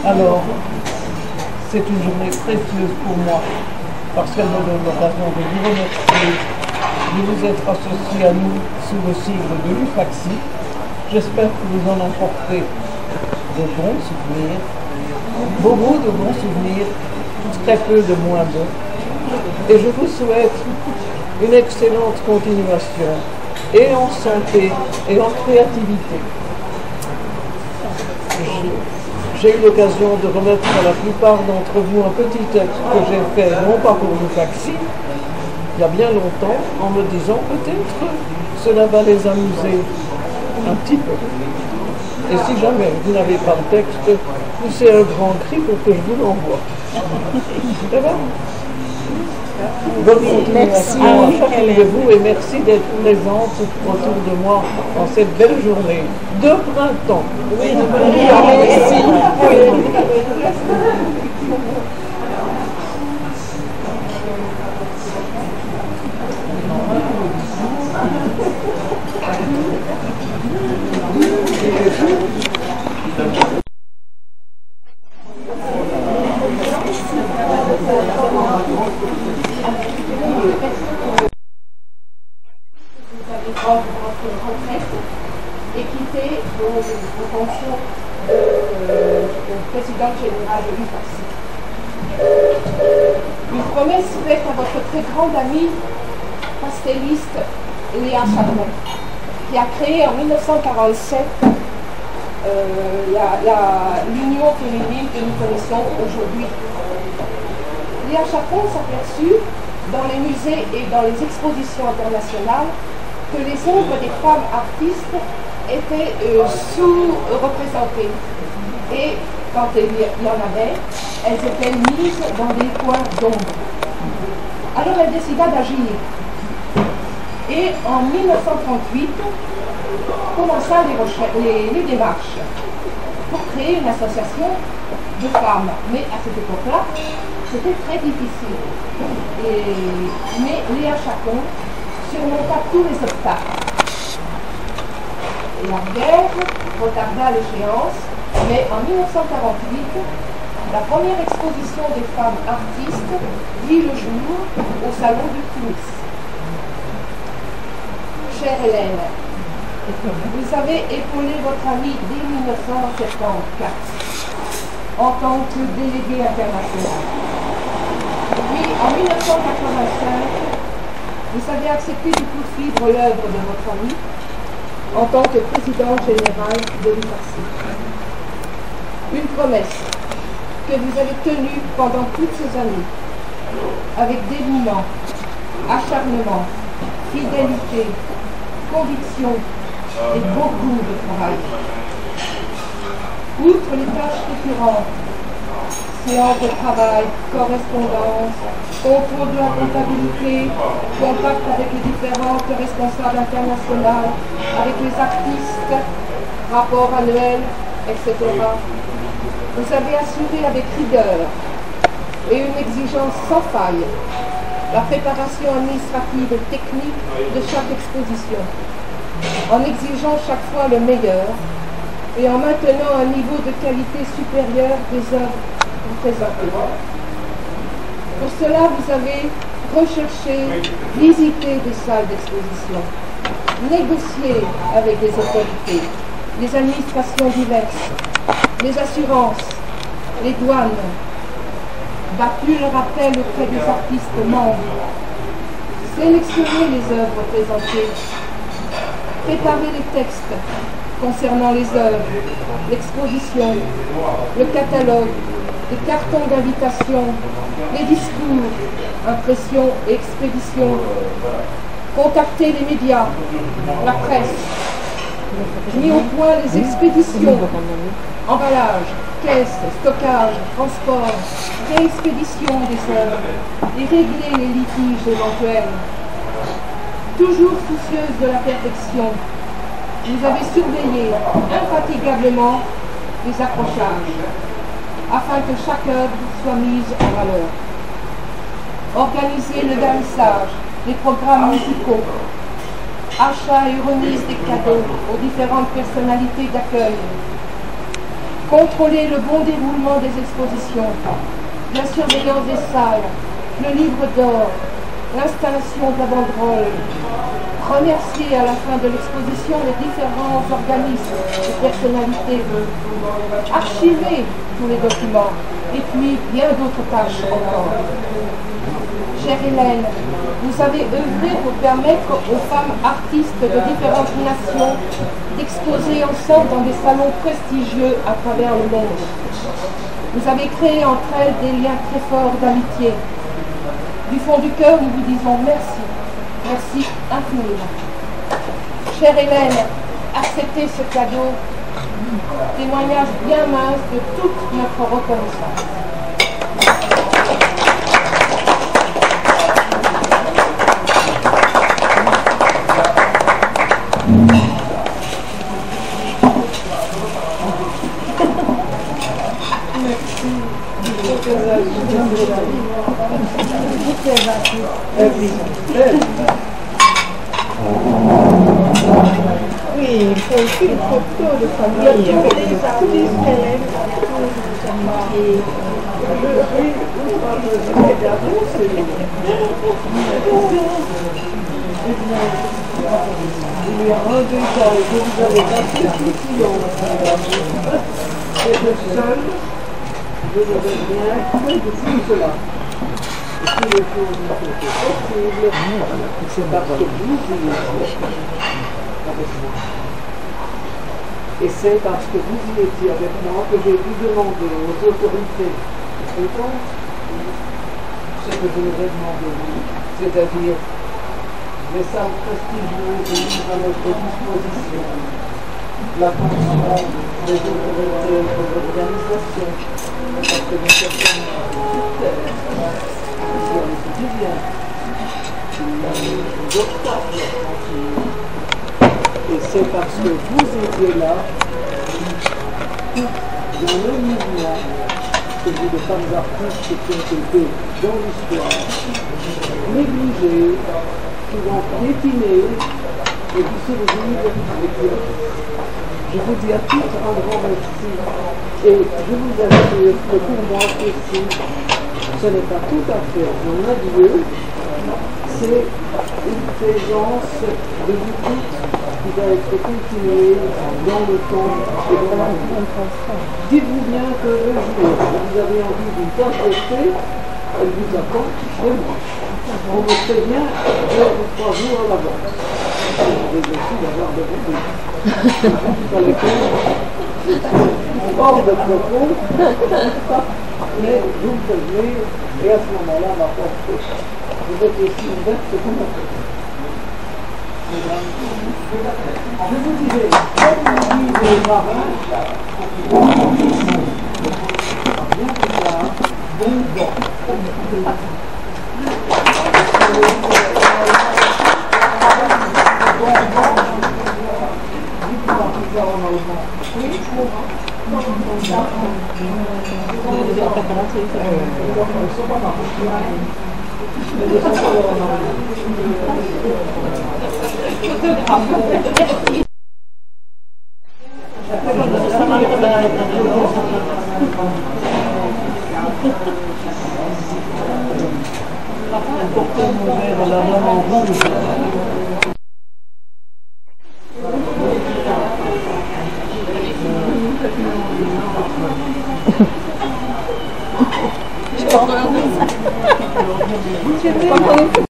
Alors, c'est une journée précieuse pour moi, parce qu'elle me donne l'occasion de vous remercier de vous être associés à nous sous le sigle de l'UFACSI. J'espère que vous en emportez de bons souvenirs, beaucoup de bons souvenirs, très peu de moins bons. Et je vous souhaite une excellente continuation, et en santé, et en créativité. J'ai eu l'occasion de remettre à la plupart d'entre vous un petit texte que j'ai fait, non pas pour l'UFACSI, il y a bien longtemps, en me disant peut-être cela va les amuser un petit peu. Et si jamais vous n'avez pas le texte, poussez un grand cri pour que je vous l'envoie. Ça va? Bonne continuation à chacun de vous et merci d'être présente autour de moi en cette belle journée de printemps. Oui, merci. Et quitté vos fonctions de présidente générale de l'UFACSI. Une promesse faite à votre très grande amie pastelliste Léa Chapon, qui a créé en 1947 l'union féminine que nous connaissons aujourd'hui. Léa Chapon s'aperçut dans les musées et dans les expositions internationales que les œuvres des femmes artistes étaient sous-représentées. Et quand il y en avait, elles étaient mises dans des coins d'ombre. Alors elle décida d'agir. Et en 1938, commença les démarches pour créer une association de femmes. Mais à cette époque-là, c'était très difficile. Mais Léa Chapon surmonta tous les obstacles. La guerre retarda l'échéance, mais en 1948, la première exposition des femmes artistes vit le jour au salon de Tunis. Chère Hélène, vous avez épaulé votre amie dès 1974 en tant que déléguée internationale. Puis en 1985, vous avez accepté de poursuivre l'œuvre de votre amie en tant que présidente générale de l'UFACSI. Une promesse que vous avez tenue pendant toutes ces années, avec dévouement, acharnement, fidélité, conviction et beaucoup de travail. Outre les tâches récurrentes, séances de travail, correspondance, contrôle de la comptabilité, contact avec les différentes responsables internationales, avec les artistes, rapports annuels, etc. Vous avez assuré avec rigueur et une exigence sans faille la préparation administrative et technique de chaque exposition, en exigeant chaque fois le meilleur et en maintenant un niveau de qualité supérieur des œuvres présentées. Pour cela, vous avez recherché, visité des salles d'exposition, négocié avec les autorités, les administrations diverses, les assurances, les douanes, battu le rappel auprès des artistes membres, sélectionné les œuvres présentées, préparé les textes concernant les œuvres, l'exposition, le catalogue, les cartons d'invitation, les discours, impression et expédition, contacter les médias, la presse, mis au point les expéditions, emballage, caisse, stockage, transport, réexpédition des œuvres et régler les litiges éventuels. Toujours soucieuse de la perfection, vous avez surveillé infatigablement les accrochages, afin que chaque œuvre soit mise en valeur. Organiser le vernissage, les programmes musicaux, achat et remise des cadeaux aux différentes personnalités d'accueil, contrôler le bon déroulement des expositions, la surveillance des salles, le livre d'or, l'installation de la banderole, remercier à la fin de l'exposition les différents organismes et personnalités, archiver tous les documents et puis bien d'autres tâches encore. Chère Hélène, vous avez œuvré pour permettre aux femmes artistes de différentes nations d'exposer ensemble dans des salons prestigieux à travers le monde. Vous avez créé entre elles des liens très forts d'amitié. Du fond du cœur, nous vous disons merci. Merci infiniment. Chère Hélène, acceptez ce cadeau, témoignage bien mince de toute notre reconnaissance. Oui, il faut aussi une photo de famille. Il y a tous les artistes Hélène. Il y a un détail que vous avez passé tout silence. Et le seul, je ne veux rien de tout cela. Et si les choses ne sont pas possibles, c'est parce que vous y étiez avec moi. Et c'est parce que vous y étiez avec moi que j'ai dû demander aux autorités compétentes ce que je vous ai demandé, c'est-à-dire les salles prestigieuses mises à notre disposition, l'attention des autorités de l'organisation, parce que nous sommes du bien, des obstacles. Et c'est parce que vous étiez là, dans le mouvement, que vous, les femmes artistes qui ont été dans l'histoire, négligées, souvent piétinées, et qui survivent avec Dieu. Je vous dis à tous un grand merci. Et je vous assure que pour moi aussi, ce n'est pas tout à fait un adieu, c'est une présence de vous toutes qui va être continuée dans le temps et dans la vie. Dites-vous bien que le jour où vous avez envie d'une tasse de thé, elle vous attend chez moi. On me prévient 2 ou 3 jours à l'avance. Vous avez aussi d'avoir de vous. Il fallait que hors de propos, mais vous me prévenez, et à ce moment-là, ma porte, vous êtes aussi ouverte que mon côté. Je vous disais, comme nous disent les marins, bien plus tard, bon vent. Je